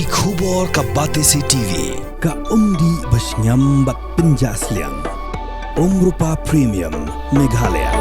Ki khubor ka Batesi TV. Ka umdi basnyam bat penjaslian. Rupa Premium Meghalaya.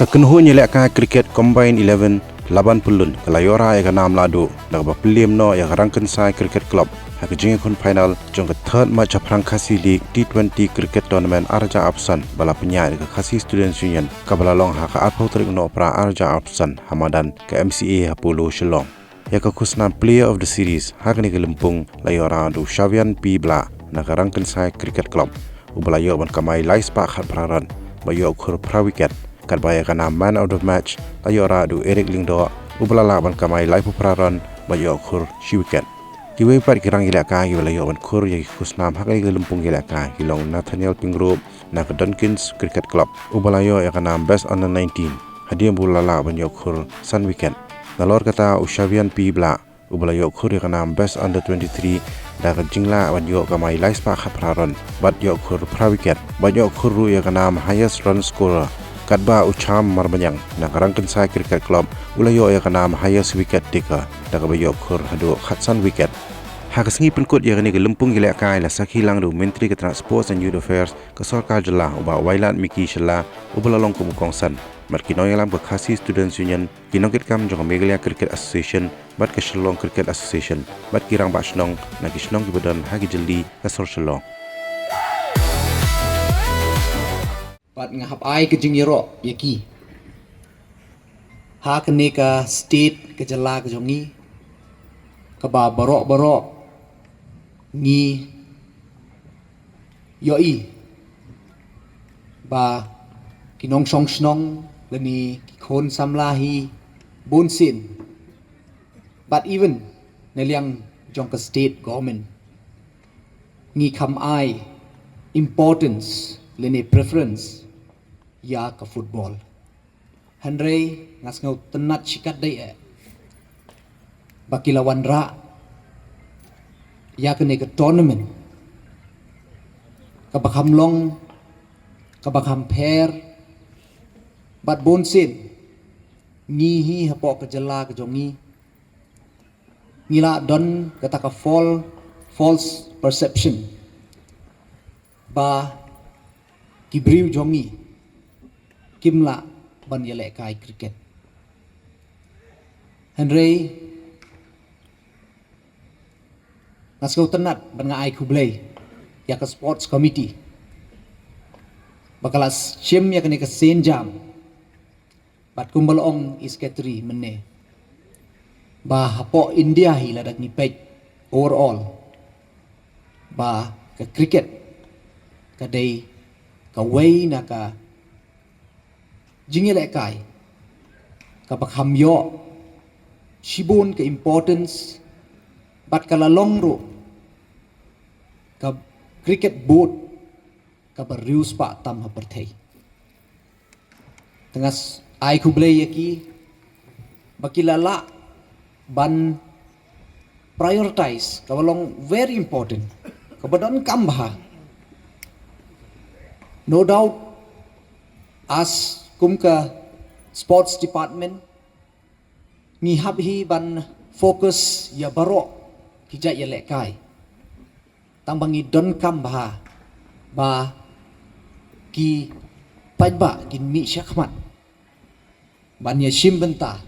Kekenuhu nyelaka kriket Combine 11 Laban Pyllun kelayora yang nam Laduh nak berpelim no yang rangken sai kriket club hak jing kun final jong ke third Maitshaphrang Khasi League T20 cricket tournament Arja Absan bala penyai ke Khasi Students Union kabala long hak atau trik no pra Arja Absan Hamadan ke MCA Hapulu Shillong ya ke khusnan player of the series hak ni ke Lempung layora du Shavian P Bla nak rangken sai cricket club ubala yo ban kamai lais pa khat praran bayo khur pra wicket kadbaya kana man out of match layora du Eric Lingdo ubala Laban kamai lai pupraran bayo khur shi wicket kiwe pat kirang ilaka ki layo ban khur ya khusnam hak ni Lempung ilaka hilong Nathaniel Pingrop nak Dunkins Cricket Club ubala yo ya kana best under 19 hadiah bulala ban yo khur sun wicket nalor kata Ushavian P Bla ubala yo khur ya kana best under 23 dak jingla ban yo kamai lai spa khapraran bat yo khur pra wicket bat yo khur ru ya kana highest run scorer kadba ucham marbanyang nak rangken sai cricket club ulayo ya kana highest wicket taker dak bayo khur hadu khatsan wicket hak sengi penkut ya ni Lempung gila kai la sakhilang du menteri ke transport and youth affairs ke sarkar jela uba wailat miki shela ubala long ku kongsan mat kinoy lam ke Khasi Students Union kinongkit kam jong Meghalaya Cricket Association bat ke Shillong Cricket Association bat kirang ba shnong na kishnong ki badan hagi jeli ke sor Shillong Pat ngahap ai ke jing yero yaki ha kene ka state ke jala ke jongi ka ba barok ngi yoi ba kinong song snong lani khon samlahi bonsin but even neliang jong ka state government ngi kam ai importance lene preference ya ka football handre ngas ngau tenat sikat dai bakilawan ra ya kene ke tournament ka bakham long ka bakham pair bat bonsin ngi hi hapo ka jala ka jongi ngila don kata ka false perception ba kibriu jongi kimla ban yele kai cricket Henry naskau tenat ban ngai kublai ya ka sports committee bakalas chim ya kene ka senjam bat kumbal ong isketri menne ba hapo India hi ladak ni pej overall ba ka cricket ka dei ka way na ka jingile kai ka bakham yo shibun ka importance bat kala long ro ka cricket board ka barius pa tam ha perthai tengas ai kublai yaki bakilala ban prioritize ka long very important ka badon kambha no doubt as kumka sports department ni habhi ban focus ya baro kijak ya lekai tang bangi don kam ba ki pajba ki mi syakmat ban ya shim benta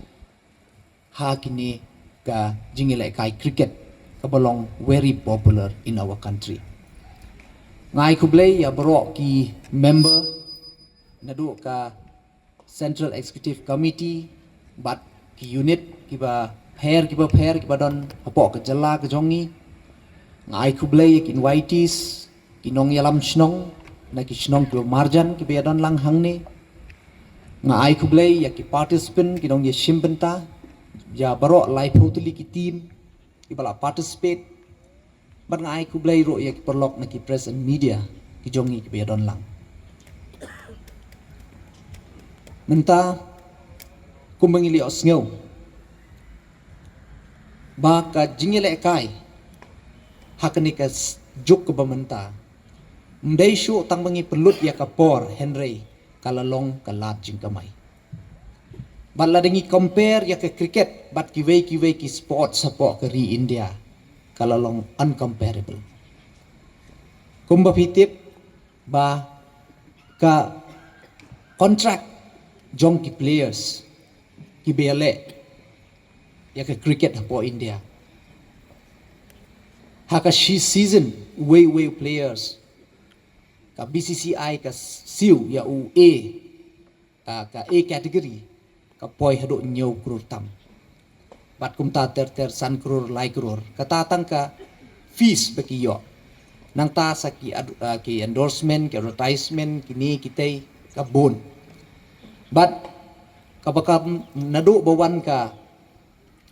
ha kini ka jingile kai cricket ka belong very popular in our country ngai kublai ya baro ki member nadu ka Central Executive Committee bat ki unit ki ba pair ki ba don apo ke jala ke jongi ngai kublai ki invitees ki nong yalam snong na ki snong ki marjan ki be don lang hang ni ngai kublai ya ki participant ki nong ye shimbenta ya baro live totally ki team ki bala participate bat ngai kublai ro ya ki perlok na ki press and media ki jongi ki be don lang menta mengili osngeu ba ka jingile kai hakani ka juk ke bamenta mdai shu tang mengi pelut ya ka por Henry kalalong kalat jing kamai bat la dengi compare ya ke cricket bat kiwei ki sport support ke ri India kalalong uncomparable kumba pitip ba ka contract jong ki players ki bele ya ke cricket po India haka season way players ka BCCI ka siu ya u ka A category ka poi hado nyau krur tam bat kum ta ter san krur lai krur kata tang ka fees beki yo nang ta sa ki endorsement ki advertisement kini kitay ka bon but kabaka nado bawan ka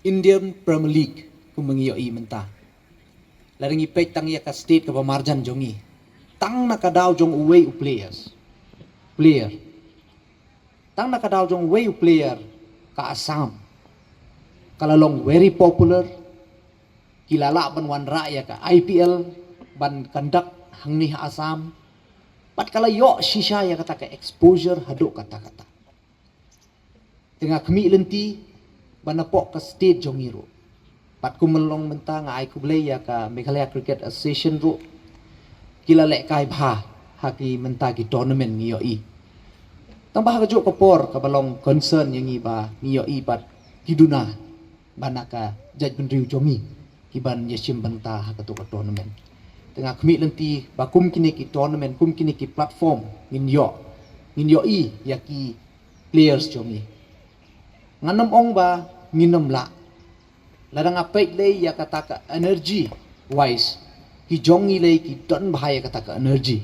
Indian Premier League kum mengiyo i menta laring ipek tang ya ka state ka pamarjan jongi tang nakadaw jong away player tang nakadaw jong away player ka Assam kalalong very popular kilala ban wan raya ka IPL ban kandak hangni Assam pat kala yo shisha ya kata ka exposure hado kata tengah kemi lenti banapok ka state jong iro pat kumelong mentang ai kublay ya ka Meghalaya Cricket Association ro kila lek kai bha haki menta ki tournament ngiyo i tang bah kajo kapor ka balong concern yang i ba ngiyo i pat kiduna banaka jaj benriu jomi kiban yeshim banta hakatu ka tournament tengah kemi lenti ba kum kini ki tournament kum kini ki platform ngiyo i ya ki players jomi nganam ong ba nginom la ladang apek le ya kata ka energy wise ki jongi le ki don bahaya kata ka energy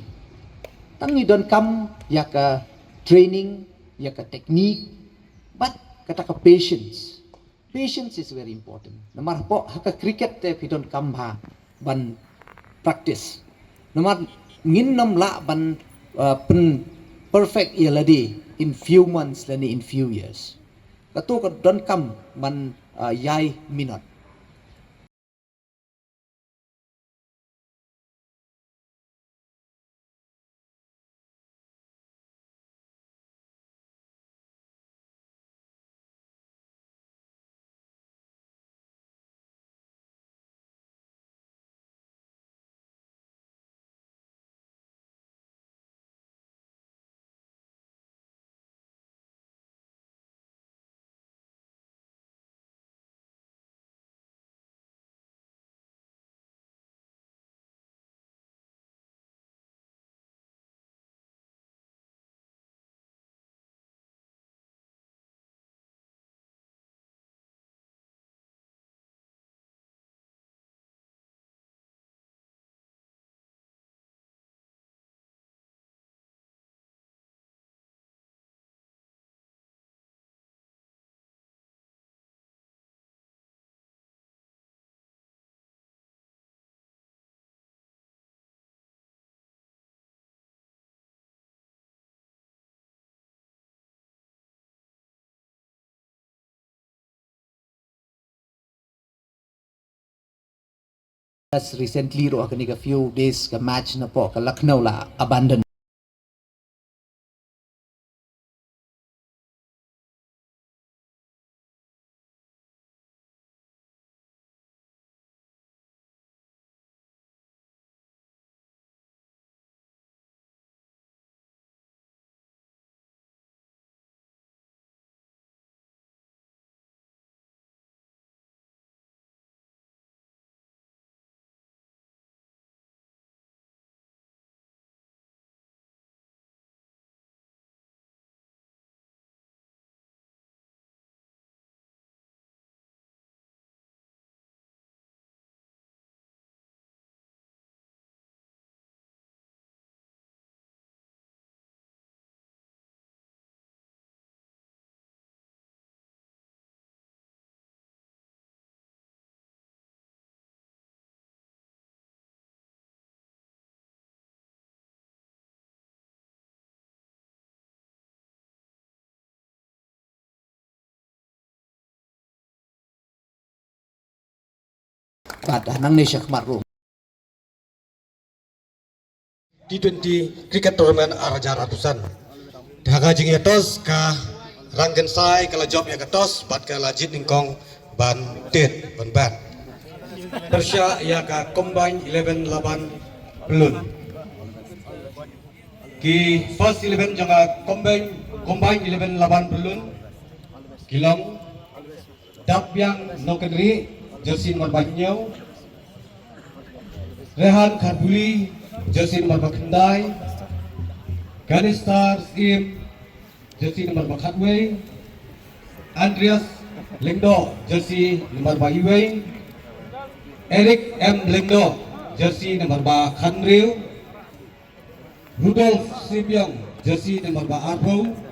tangi don kam ya ka training ya ka technique but kata ka patience is very important namar po haka cricket te ki don kam bha ban practice namar nginom la ban pen perfect ya ladi in few months lani in few years kato ka don kam ban yai minot just recently ro ka few days ka match na po ka Lucknow la abandon Kat nang Nesha Khmarung. T20 cricket tournament araja ratusan. Dahaga jing yatos ka ranggen sai kala job ya katos bat kala jit ningkong ban tet ban bat. Persya ya ka combine 11 Laban Pyllun. Ki first 11 janga combine 11 Laban Pyllun. Kilong dap yang nokedri jersey nomor banyau. Rehan Kharbuli jersey nomor bakandai. Ganistar Sim jersey nomor bakhatway. Andreas Lengdo jersey nomor bahiway. Eric M. Lengdo jersey nomor bakhanriu. Rudolf Sibyong jersey nomor baarpo.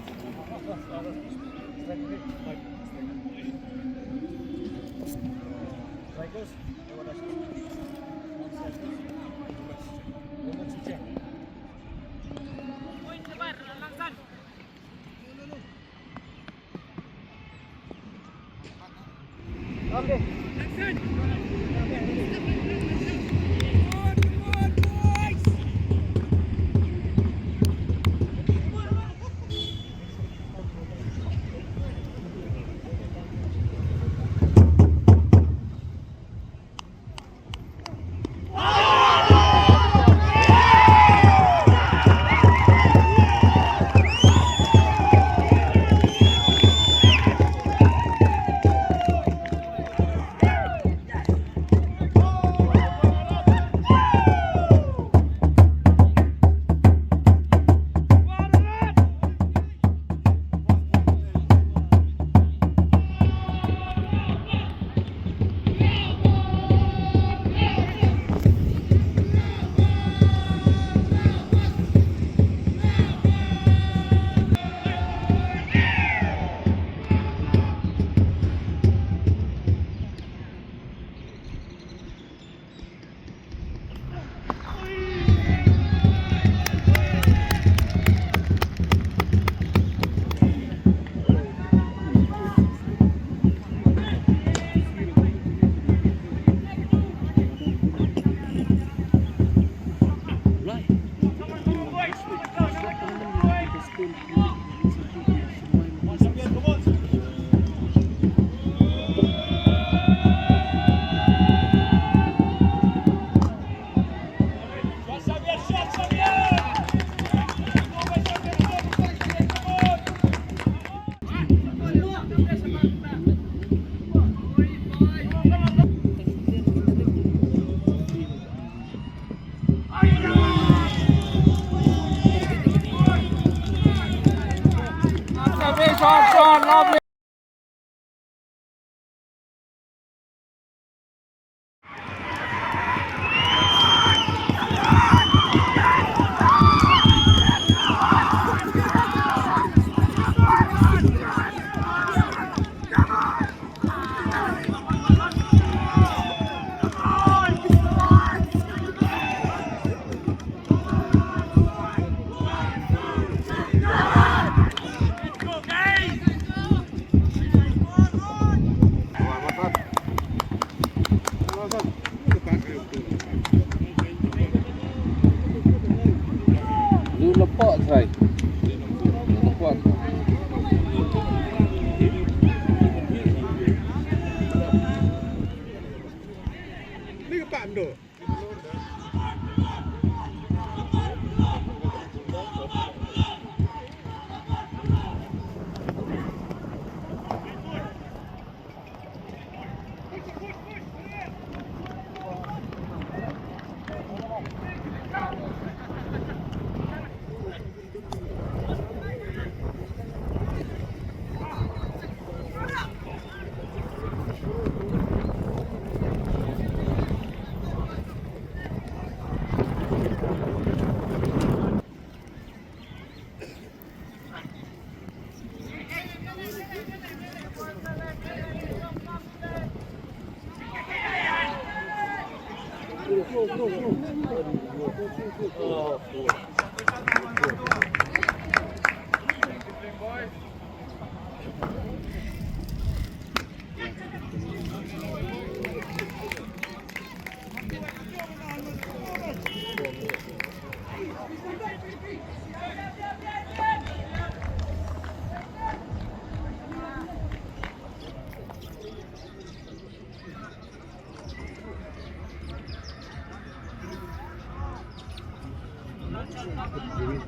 Baik.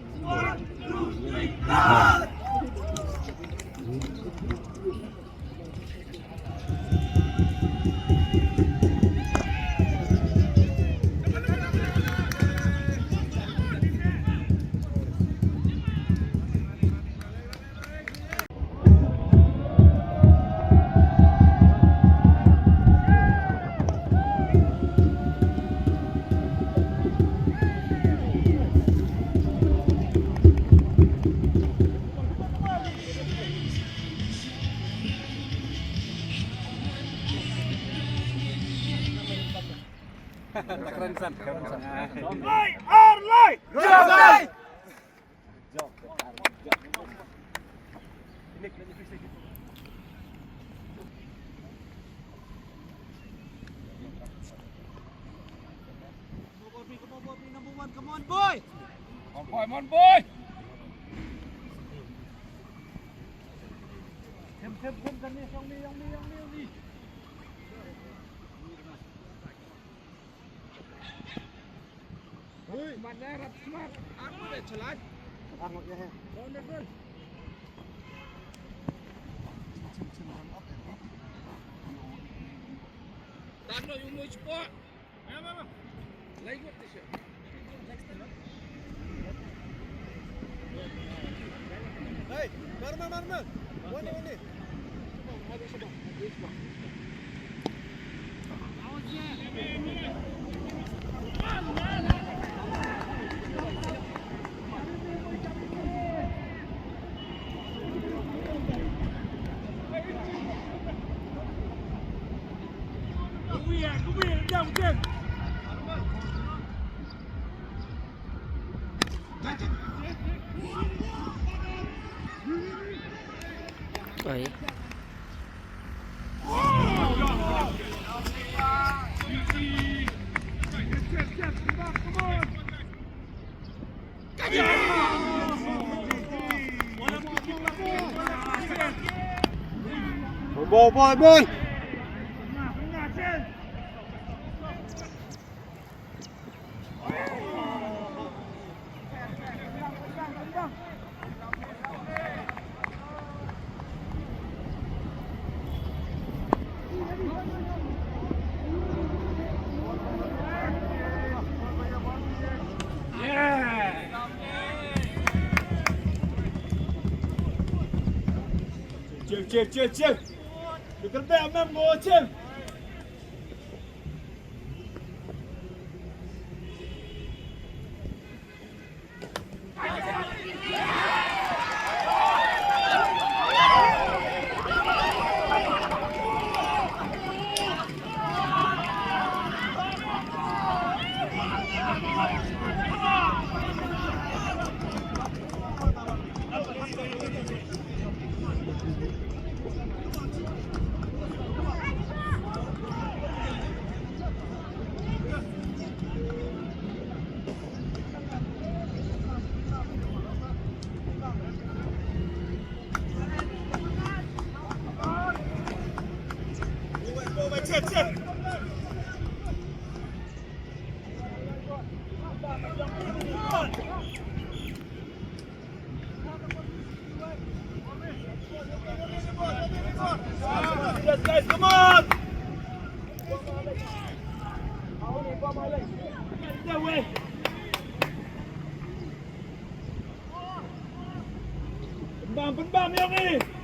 Bon. Chill. You can bet I'm going to. Guys, come on! That way. Penbam yang ni.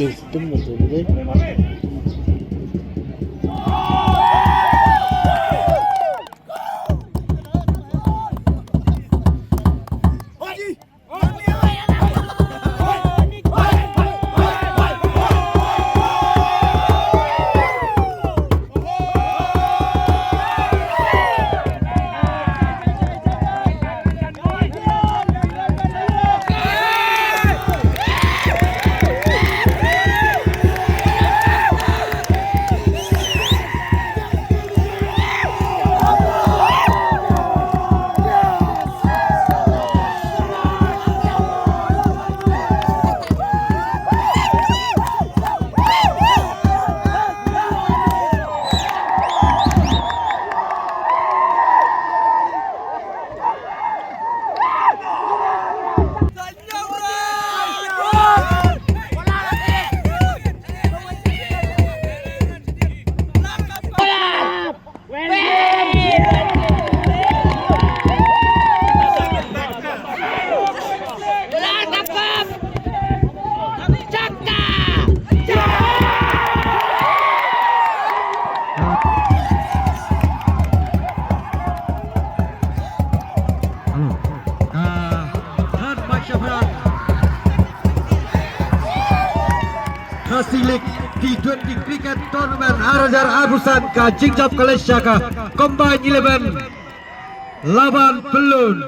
Sistem betul-betul. Khasi League T20 Cricket Tournament Arajar Agusan ka Jingjap Malaysia ka Combine 11 Laban Pyllun.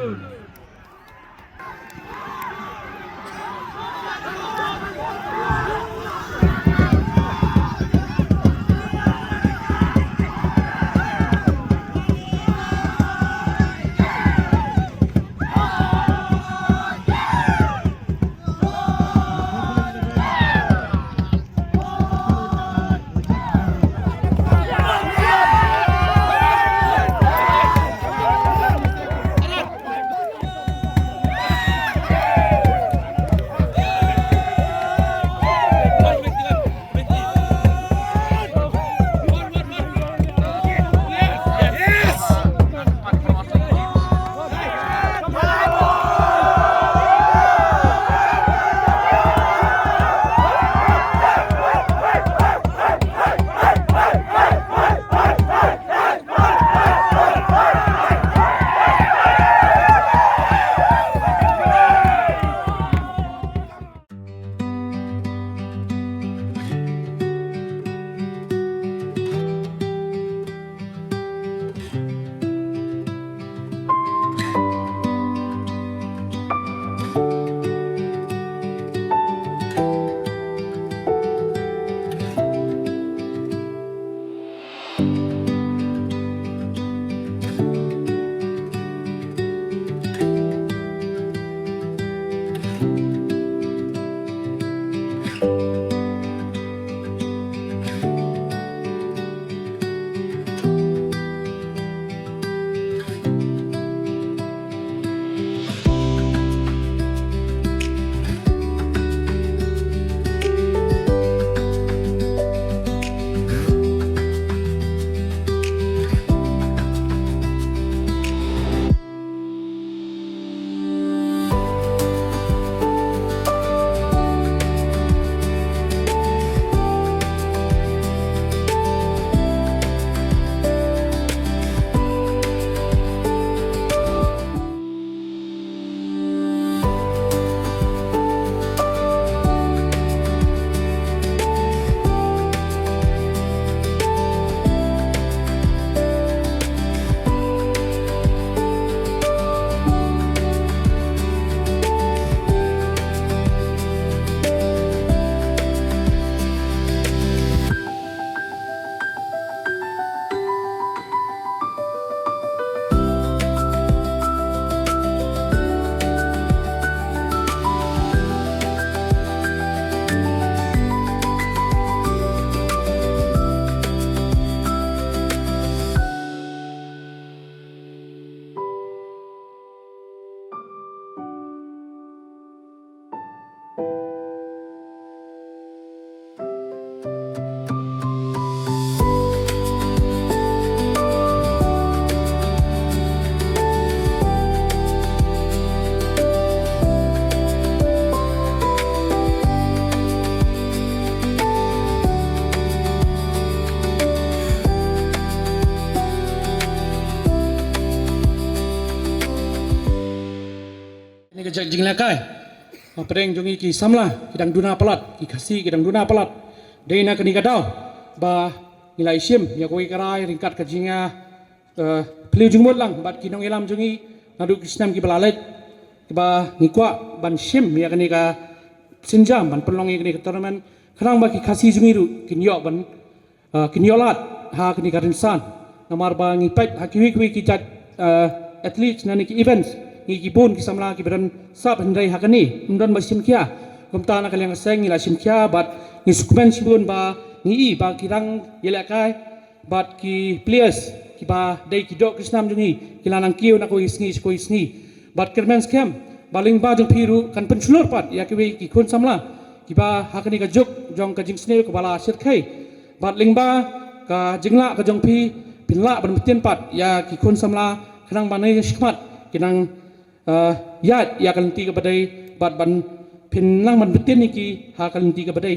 ni kejak jing lakai pereng jongi ki samla kidang duna pelat ki khasi kidang duna pelat deina kani kadau ba nilai sim ya koi karai ringkat ka jinga peliu jingmut lang bat kinong ilam jongi nadu kisnam ki balalet ba ngikwa ban sim ya kani ka sinjam ban pelong kani ka tournament khrang ba ki khasi jungiru kinyo ban kinyolat ha kani ka rinsan namar ba ngipet hakiwi ki jat atlet nani ki events ngi ki bon ki samla ki beran sab hendai hakani mdon basim kia kumta na kalyang seng ila sim kia bat ni sukmen sibun ba ni ba kirang yelakai bat ki players ki ba dei ki dok krisnam jungi kilanang kiu na ko isngi bat kermen scam baling ba jong piru kan pensulur pat ya ki kun samla ki ba hakani ka jok jong ka jing sne ko bala sir khai bat lingba ka jingla ka jong pi pinla ban mutien pat ya ki kun samla kanang banai shikmat kinang yat ya kalanti ka badai bat ban pinlang man betin niki ha kalanti ka badai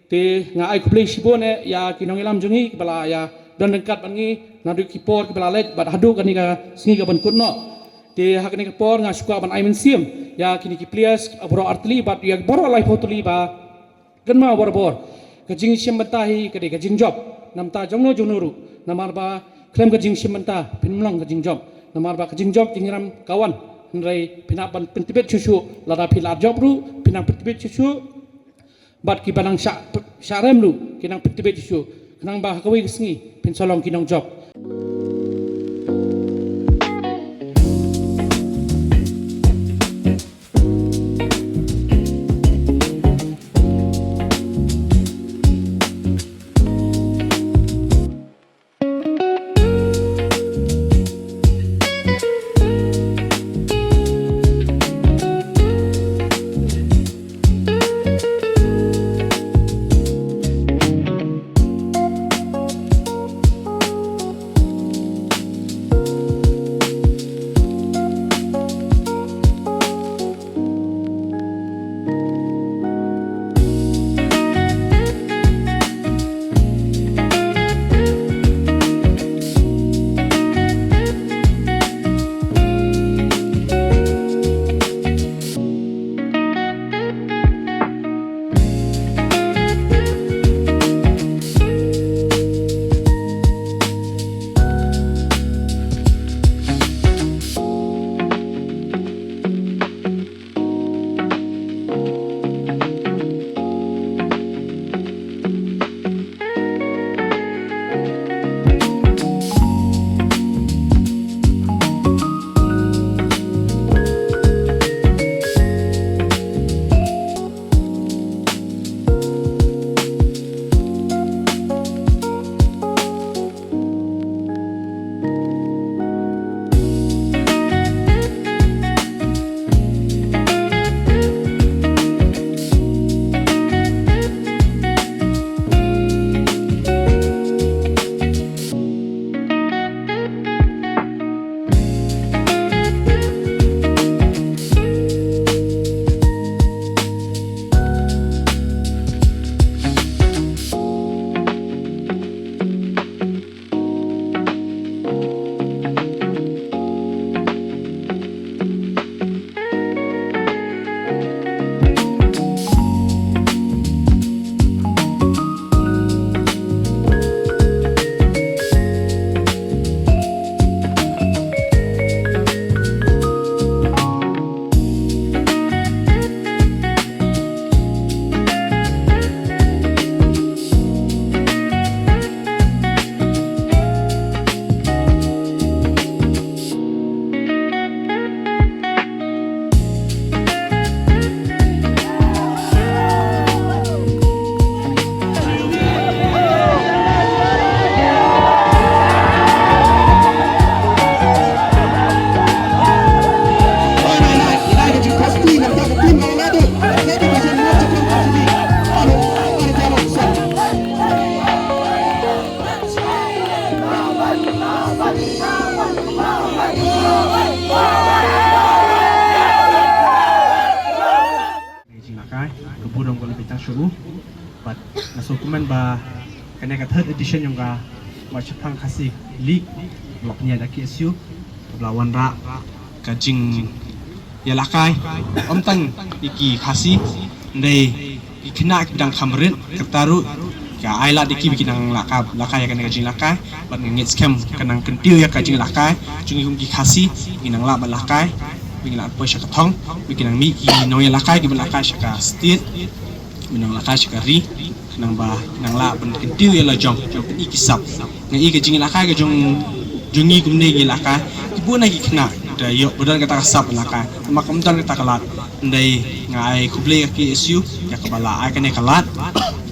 te nga ai kuplay sibone ya kinong ilam jungi bala ya don dekat bangi nadu kipor ki bala let bat hadu kan ka singi ka ban kunno te ha kan ka por nga sukwa ban aimen sim ya kini ki players bro artli bat ya boro lai photuli ba ganma bor ka jing sim batahi ka de ka jing job namta jongno jonuru namar ba klem ka jing sim banta pinmlang ka jing job namar ba ka jing job jingram kawan Nrai pinap ban pentibet susu lada pilar job ru pinang pentibet susu bat ki banang syarem lu kinang pentibet susu kinang bah kawi kesni pin solong kinong job syuruh but nasukuman ba kena ka third edition yung ka Maitshaphrang Khasi League blok nya da KSU lawan ra ka jing ya lakai om tang iki khasi ndai ikna bidang khamrin ketaru ya aila diki bikinang lakai kan kajing lakai ban ngit scam kanang kentiu ya kajing lakai jungi kum ki khasi bikinang la ban lakai bikinang po syaka thong bikinang mi ki no ya lakai ki ban lakai syaka stit binang lakai syaka ri kanang ba kanang la ban kentiu ya la jong iki sap ngai kajing lakai ka jungi kum ne ki lakai ibu na ki kena da yo bodan kata sap lakai makam dan kata kalat ndai ngai kuble ki isu ya kabala ai kan kalat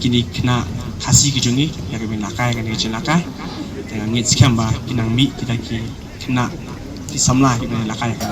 kini kena khasi ki jungi ya ke lakai kan ke lakai dengan ngit scam ba kinang mi kita ki kena di samla ki lakai kan